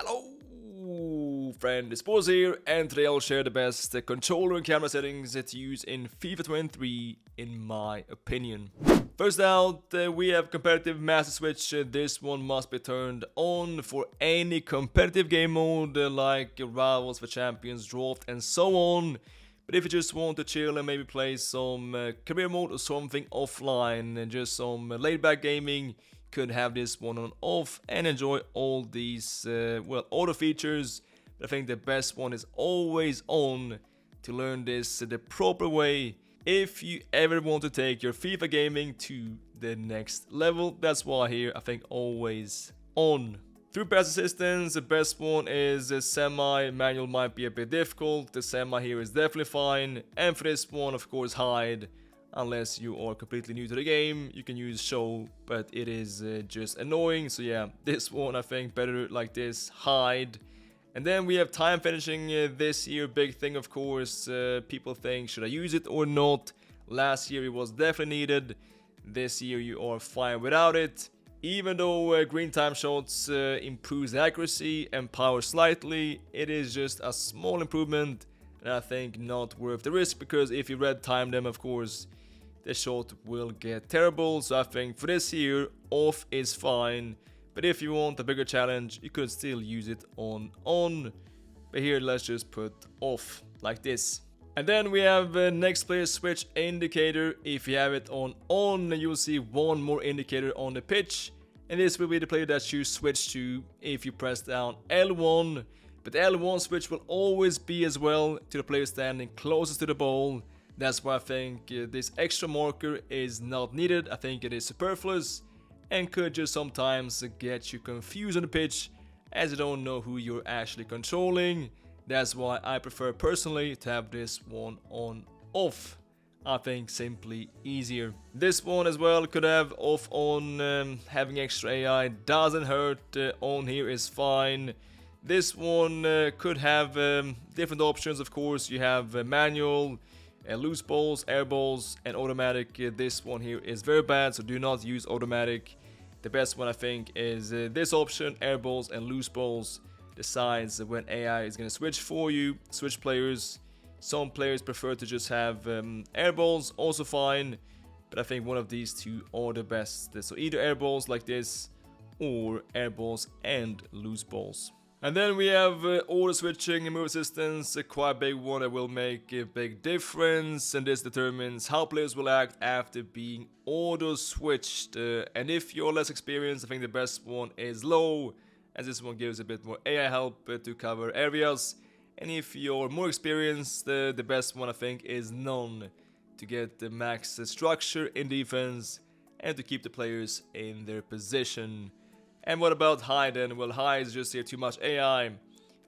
Hello friend, it's Boras here, and today I'll share the best controller and camera settings to use in FIFA 23 in my opinion. First out, we have competitive master switch. This one must be turned on for any competitive game mode like Rivals for Champions, Draft and so on. But if you just want to chill and maybe play some career mode or something offline and just some laid back gaming, could have this one on off and enjoy all these auto features. But I think the best one is always on to learn this the proper way if you ever want to take your FIFA gaming to the next level. That's why here I think always on. Through pass assistance, the best one is semi. Manual might be a bit difficult. The semi here is definitely fine, and for this one of course hide. Unless you are completely new to the game, you can use show, but it is just annoying. So yeah, this one I think better like this, hide. And then we have time finishing this year, big thing of course. People think should I use it or not. Last year it was definitely needed. This year you are fine without it. Even though green time shots improves accuracy and power slightly, it is just a small improvement. And I think not worth the risk, because if you red time them of course the shot will get terrible. So I think for this year off is fine, but if you want a bigger challenge you could still use it on. But here let's just put off like this. And then we have next player switch indicator. If you have it on you'll see one more indicator on the pitch, and this will be the player that you switch to if you press down L1. But the L1 switch will always be as well to the player standing closest to the ball. That's why I think this extra marker is not needed. I think it is superfluous and could just sometimes get you confused on the pitch as you don't know who you're actually controlling. That's why I prefer personally to have this one on off. I think simply easier. This one as well could have off on. Having extra AI doesn't hurt. On here is fine. This one could have different options of course. You have manual, loose balls, air balls and automatic. This one here is very bad, so do not use automatic. The best one I think is this option, air balls and loose balls. Decides when AI is going to switch for you, switch players. Some players prefer to just have air balls, also fine, but I think one of these two are the best. So either air balls like this or air balls and loose balls. And then we have auto switching and move assistance, a quite big one that will make a big difference, and this determines how players will act after being auto switched. And if you're less experienced, I think the best one is low, as this one gives a bit more AI help to cover areas. And if you're more experienced, the best one I think is none, to get the max structure in defense and to keep the players in their position. And what about high then? Well, high is just here too much AI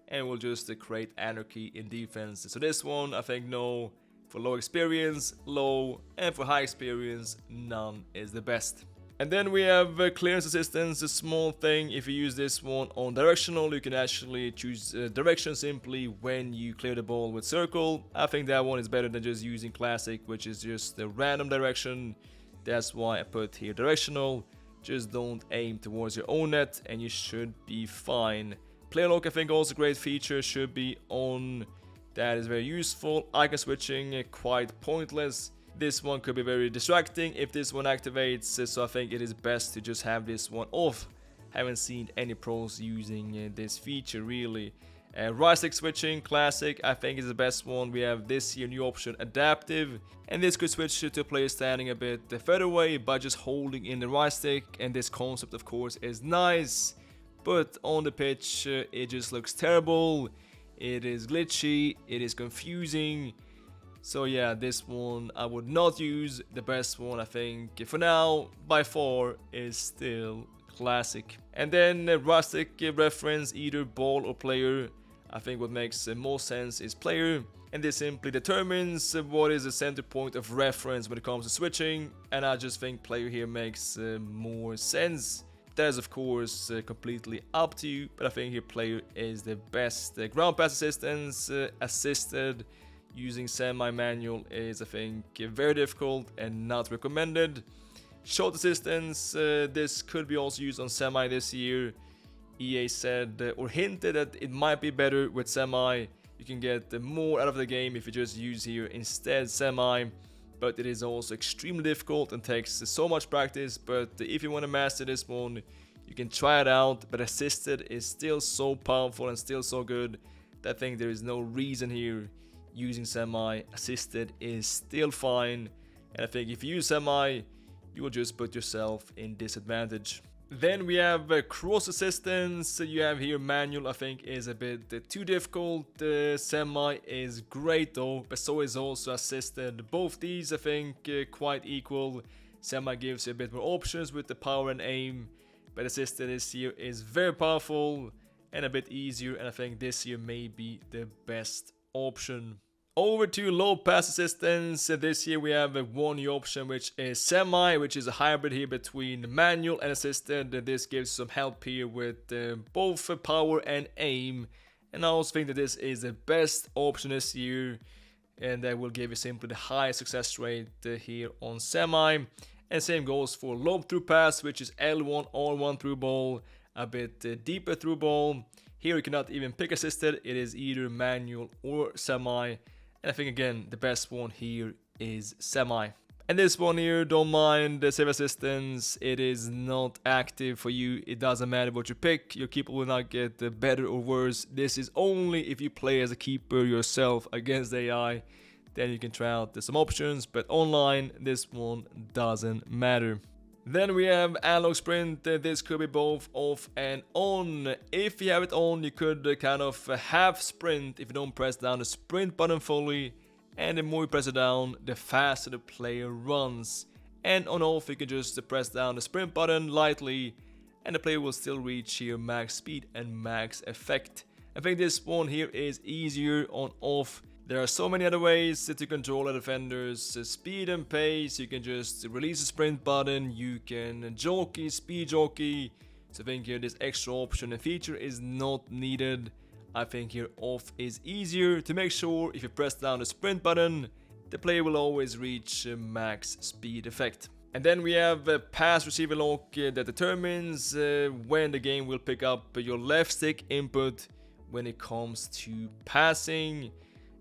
and will just create anarchy in defense. So this one I think no. For low experience, low, and for high experience, none is the best. And then we have clearance assistance, a small thing. If you use this one on directional, you can actually choose direction simply when you clear the ball with circle. I think that one is better than just using classic, which is just a random direction. That's why I put here directional. Just don't aim towards your own net and you should be fine. Player lock I think also a great feature, should be on. That is very useful. Icon switching quite pointless. This one could be very distracting if this one activates, so I think it is best to just have this one off. Haven't seen any pros using this feature really. Right stick switching, classic, I think is the best one. We have this here new option, adaptive, and this could switch to a player standing a bit further away by just holding in the right stick, and this concept of course is nice, but on the pitch it just looks terrible. It is glitchy, it is confusing. So yeah, this one I would not use. The best one I think for now by far is still classic. And then rustic reference, either ball or player. I think what makes most sense is player, and this simply determines what is the center point of reference when it comes to switching, and I just think player here makes more sense. That is of course completely up to you, but I think here player is the best. Ground pass assistance, assisted using semi-manual is I think very difficult and not recommended. Shot assistance, this could be also used on semi this year. EA said or hinted that it might be better with semi. You can get more out of the game if you just use here instead semi, but it is also extremely difficult and takes so much practice. But if you want to master this one, you can try it out, but assisted is still so powerful and still so good that I think there is no reason here using semi. Assisted is still fine, and I think if you use semi, you will just put yourself in disadvantage. Then we have cross assistance. You have here manual, I think is a bit too difficult. Semi is great though, but so is also assisted. Both these I think quite equal. Semi gives you a bit more options with the power and aim, but assisted this year is very powerful and a bit easier, and I think this year may be the best option. Over to low pass assistance. This year we have one new option, which is semi, which is a hybrid here between manual and assisted. This gives some help here with both power and aim, and I also think that this is the best option this year, and that will give you simply the highest success rate here on semi. And same goes for lob through pass, which is L1 R1 through ball, a bit deeper through ball. Here you cannot even pick assisted, it is either manual or semi. And I think again the best one here is semi. And this one here, don't mind the save assistance, it is not active for you. It doesn't matter what you pick, your keeper will not get better or worse. This is only if you play as a keeper yourself against the AI. Then you can try out some options, but online this one doesn't matter. Then we have Aloe Sprint. This could be both off and on. If you have it on, you could kind of half sprint if you don't press down the sprint button fully, and the more you press it down, the faster the player runs. And on off, you can just press down the sprint button lightly, and the player will still reach here max speed and max effect. I think this one here is easier on off. There are so many other ways to control the defenders, speed and pace. You can just release the sprint button, you can jockey, speed jockey. So I think here this extra option and feature is not needed. I think here off is easier to make sure if you press down the sprint button, the player will always reach max speed effect. And then we have a pass receiver lock that determines when the game will pick up your left stick input when it comes to passing.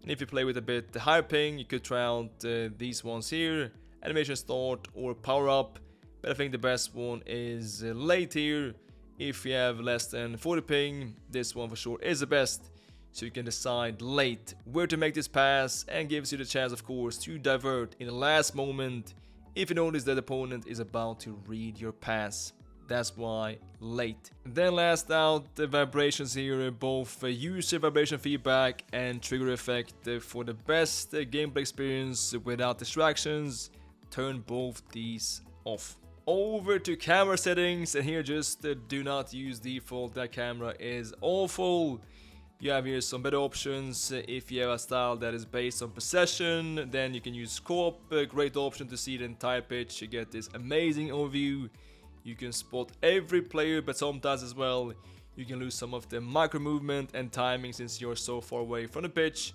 And if you play with a bit higher ping, you could try out these ones here, animation start or power up, but I think the best one is late here. If you have less than 40 ping, this one for sure is the best, so you can decide late where to make this pass, and gives you the chance of course to divert in the last moment if you notice that the opponent is about to read your pass. That's why late. Then last out, the vibrations here, both user vibration feedback and trigger effect for the best gameplay experience without distractions. Turn both these off. Over to camera settings, and here just do not use default. That camera is awful. You have here some better options. If you have a style that is based on possession, then you can use co-op, a great option to see the entire pitch. You get this amazing overview. You can spot every player, but sometimes as well you can lose some of the micro movement and timing since you're so far away from the pitch.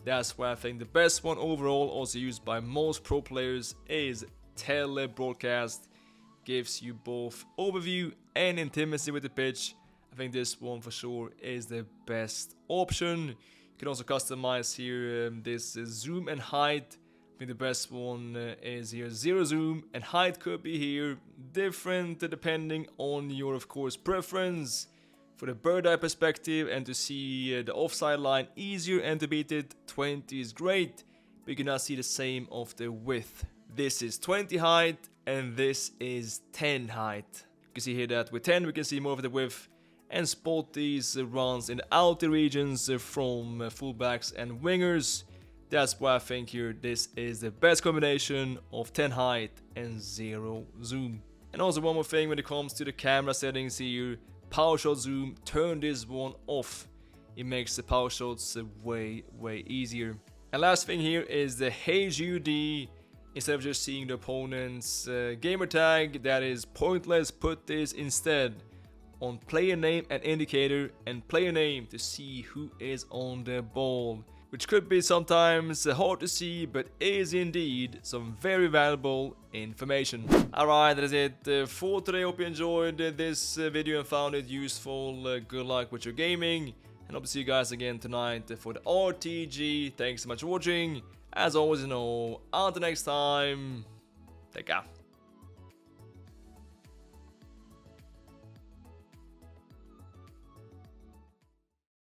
That's why I think the best one overall, also used by most pro players, is Tele Broadcast. Gives you both overview and intimacy with the pitch. I think this one for sure is the best option. You can also customize here this zoom and height. I think the best one is here zero zoom, and height could be here different depending on your of course preference. For the bird eye perspective and to see the offside line easier and to beat it, 20 is great, but you cannot see the same of the width. This is 20 height and this is 10 height. You can see here that with 10 we can see more of the width and spot these runs in the outer regions from fullbacks and wingers. That's why I think here this is the best combination of 10 height and 0 zoom. And also one more thing when it comes to the camera settings here, power shot zoom, turn this one off. It makes the power shots way easier. And last thing here is the HUD. Instead of just seeing the opponent's gamer tag, that is pointless. Put this instead on player name and indicator, and player name to see who is on the ball. which could be sometimes hard to see, but is indeed some very valuable information. Alright, that is it for today. Hope you enjoyed this video and found it useful. Good luck with your gaming, and hope to see you guys again tonight for the RTG. Thanks so much for watching. As always, until next time, take care.